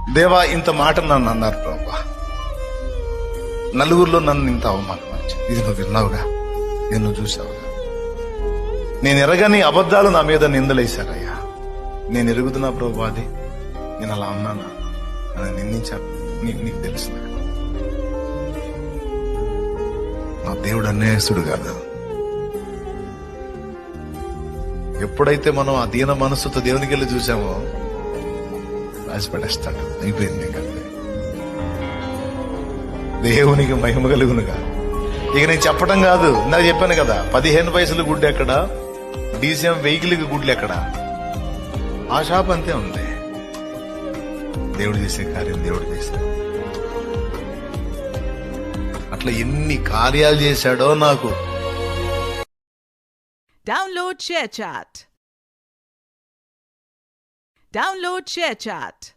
దేవా, ఇంత మాట నన్ను అన్నారు ప్రభా, నలుగురిలో నన్ను ఇంత అవమానపరిచి, ఇది నువ్వు విన్నావుగా, ఇది నువ్వు చూసావుగా. నేను ఎరగని అబద్ధాలు నా మీద నిందలేశారయ్యా. నేను ఎరుగుతున్నా ప్రభా, అది నేను అలా అన్నానా అని నిందించాను. నీకు తెలుసు, నా దేవుడు అన్యాయస్తుడు కాదు. ఎప్పుడైతే మనం ఆ దీన మనస్సుతో దేవునికి వెళ్ళి చూసామో రాసిపడేస్తాడు. అయిపోయింది కంటే. దేవునికి మహిమ కలుగునుగా. ఇక నేను చెప్పడం కాదు, ఇందాక చెప్పాను కదా, 15 పైసలు గుడ్డు ఎక్కడ, డీసీఎం వెహికల్కి గుడ్లు ఎక్కడ, ఆ షాప్ అంతే ఉంది. దేవుడు చేసే కార్యం దేవుడు చేశాడు. అట్లా ఎన్ని కార్యాలు చేశాడో నాకు. Download ShareChat.